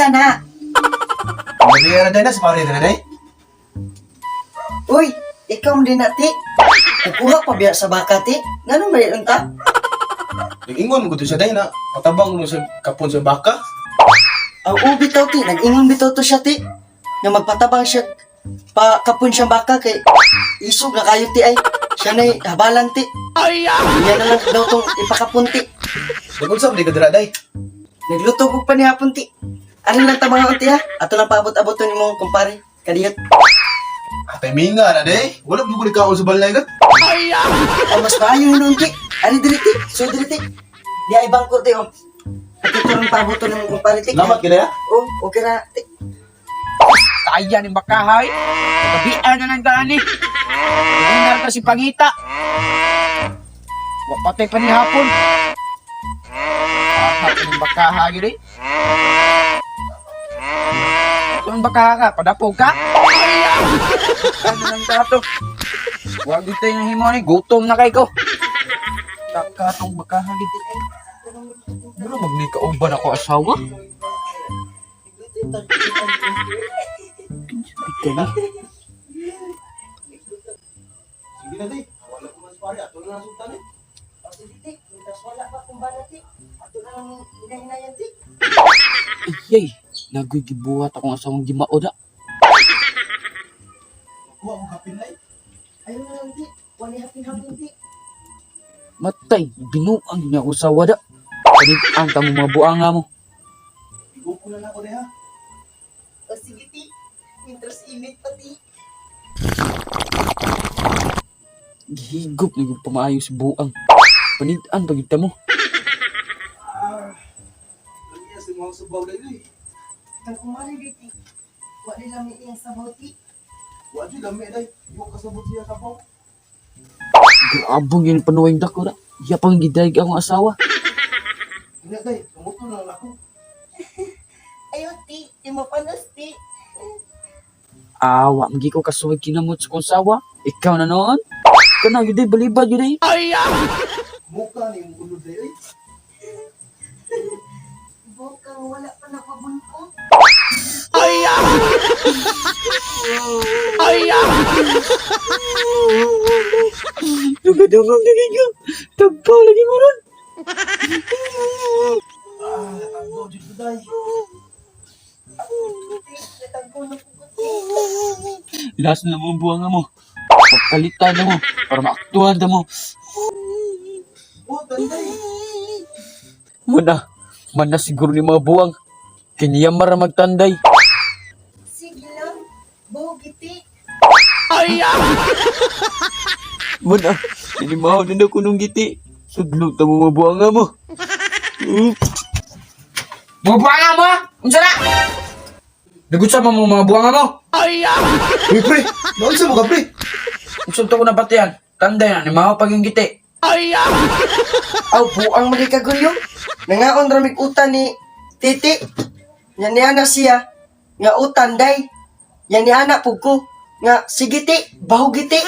Unsa na? Mabiyara day na, sa pari na day. Uy, ikaw din na, ti. Kukuha pa biya sa baka, ti. Ganun ba yun ta? Nag-ingon mo to siya day na, matabang mo sa kapon sa baka. Ang bitaw, ti. Nag-ingon bitaw to siya, ti. Nga magpatabang siya kapun siyang baka kay isog na kayo, ti, ay. Siya na'y habalan, ti. Yan na lang daw tong ipakapunti. Nag-unsam di ka dira day. Nagluto ko pa ni hapon, ti. Ano lang tabang ako, ti, ha? Ato lang paabot-abot to ni mong kumpare. Kadiyot. Timinga na day. Wala mo ko ni kaon sa balay ka. Mas maayo yun, ti. Ano diriti? So diriti. Di ay bangko, ti, oh. At ito lang paabot to ni mong kumpare, ti. Lamat ka na ya. Oh, okay na, ti. Kaya ni bakahay. Gabian na ng gani. Hindi na si Pangita. Wapatay pa ni hapon. Hapon ng bakahay yun eh. Saan bakaha ka? Padapog ka? Ano lang tato? Huwag dito yung himo ni. Gutom na kayo ko. Takatong bakaha dito. Ano magnikauban ako asawa? Ito na. Sige na day. Wala ko mas pari. Ato na nasuntan eh. Sige, ti. Mintas wala pa kung bala, ti. Ato na lang hinahinayan, ti. Yay! Nagigibuhat akong asawang gimao da. Kuha mo kapin na eh. Ayun na lang, ti. Wala hapin-hapin, ti. Matay, binuang niya ako sa wada. Panitaan ka mo mga buanga mo. Igo ko na ako day ha. O sige, ti. Mintas init pa, ti. Gihigop na yung pamaayo si buang. Panitaan pagkita mo. Lagi sa mga sabaw day eh. Kang kumali, ti. Wala lang iyang sabaw, ti. Wala siya dami day. Igo kasabot siya sabaw. Grabong yun panuwing dako na. Iya pang gidayag akong asawa. Hindi day. Kamuto na lang ako. Ayaw, ti. Di mo panas, ti. Awa, magi ko kasuwag kinamot sa kong sawa. Ikaw na noon. Kana yun day, balibad yun day. Mukha ni yung ulo day eh. Bukang wala pa nakabunko. Dugadurong lagi ko. Tabaw lagi mo ron. Natanggo dito day. Ti, natanggo na po ko, ti. Last na mo ang buwanga mo. Pagkalitan na mo. Para maaktuhan na mo. Oh, tanday. Mana siguro ni mga buwang. Kiniyamar na magtanday. Sige lang. Bogi, ti. Mana, inimaw na ako nung giti. Sudlot na mo mga buwanga mo. Mga buwanga mo? Unsa na? Nagutsa mo mga buwanga mo? Uy, pre. Naunsa mo ka, pre. Unsa to ko na batian? Tanday na, inimaw pag yung giti. Aw, buang magikagulyo. Nangaon ramig utan ni Titi. Yan ni anak siya. Nga utan, day. Yan ni anak pugko. Nga, sige, ti. Baho, giti.